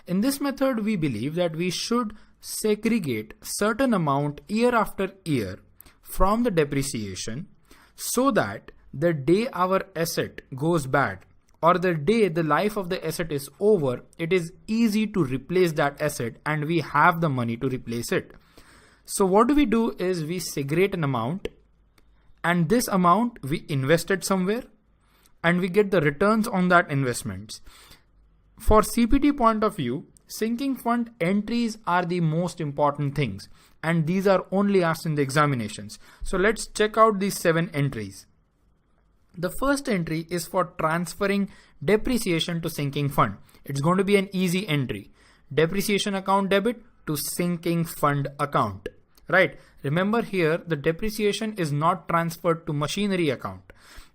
In this method, we believe that we should segregate certain amount year after year from the depreciation so that the day our asset goes bad or the day the life of the asset is over, it is easy to replace that asset and we have the money to replace it. So what do is we segregate an amount, and this amount we invested somewhere and we get the returns on that investments. For CPT point of view, sinking fund entries are the most important things, and these are only asked in the examinations. So let's check out these 7 entries. The first entry is for transferring depreciation to sinking fund. It's going to be an easy entry. Depreciation account debit to sinking fund account, right? Remember here, the depreciation is not transferred to machinery account.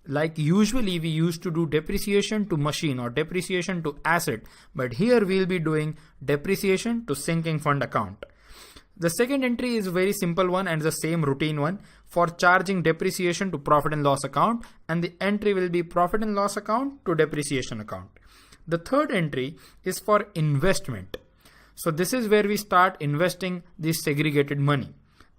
Like usually we used to do depreciation to machine or depreciation to asset, but here we'll be doing depreciation to sinking fund account. The second entry is a very simple one and the same routine one for charging depreciation to profit and loss account, and the entry will be profit and loss account to depreciation account. The third entry is for investment. So this is where we start investing this segregated money,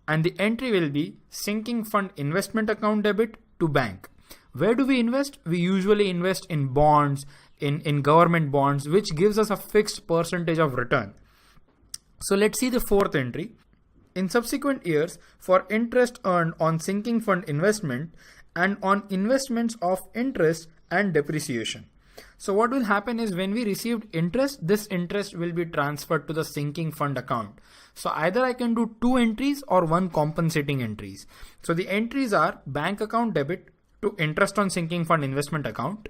and the entry will be sinking fund investment account debit to bank. Where do we invest? We usually invest in bonds, in government bonds, which gives us a fixed percentage of return. So let's see the fourth entry. In subsequent years, for interest earned on sinking fund investment and on investments of interest and depreciation. So what will happen is when we received interest, this interest will be transferred to the sinking fund account. So either I can do 2 entries or 1 compensating entries. So the entries are bank account debit to interest on sinking fund investment account,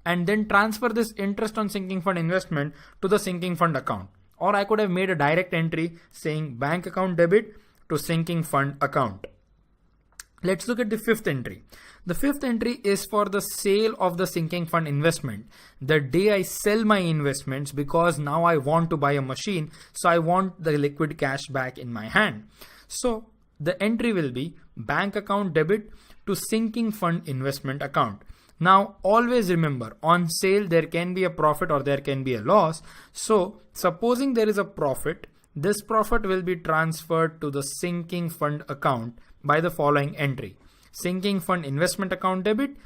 and then transfer this interest on sinking fund investment to the sinking fund account. Or I could have made a direct entry saying bank account debit to sinking fund account. Let's look at the fifth entry. The fifth entry is for the sale of the sinking fund investment. The day I sell my investments, because now I want to buy a machine, so I want the liquid cash back in my hand. So the entry will be bank account debit to sinking fund investment account. Now always remember, on sale there can be a profit or there can be a loss. So supposing there is a profit, this profit will be transferred to the sinking fund account by the following entry: sinking fund investment account debit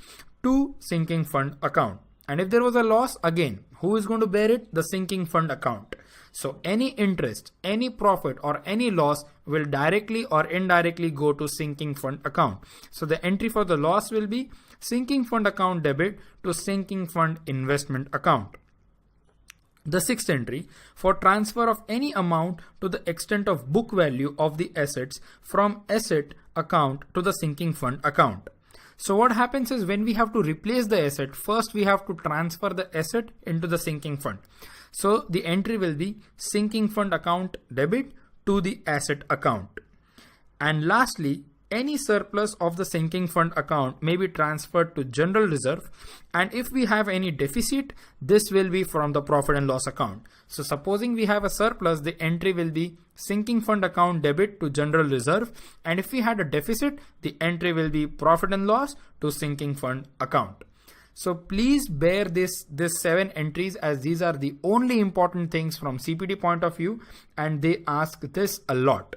to sinking fund account. And if there was a loss, again, who is going to bear it? The sinking fund account. So any interest, any profit or any loss will directly or indirectly go to sinking fund account. So the entry for the loss will be sinking fund account debit to sinking fund investment account. The sixth entry, for transfer of any amount to the extent of book value of the assets from asset account to the sinking fund account. So what happens is when we have to replace the asset, first we have to transfer the asset into the sinking fund. So the entry will be sinking fund account debit to the asset account. And lastly, any surplus of the sinking fund account may be transferred to general reserve, and if we have any deficit, this will be from the profit and loss account. So supposing we have a surplus, the entry will be sinking fund account debit to general reserve, and if we had a deficit, the entry will be profit and loss to sinking fund account. So please bear this 7 entries, as these are the only important things from CPT point of view, and they ask this a lot.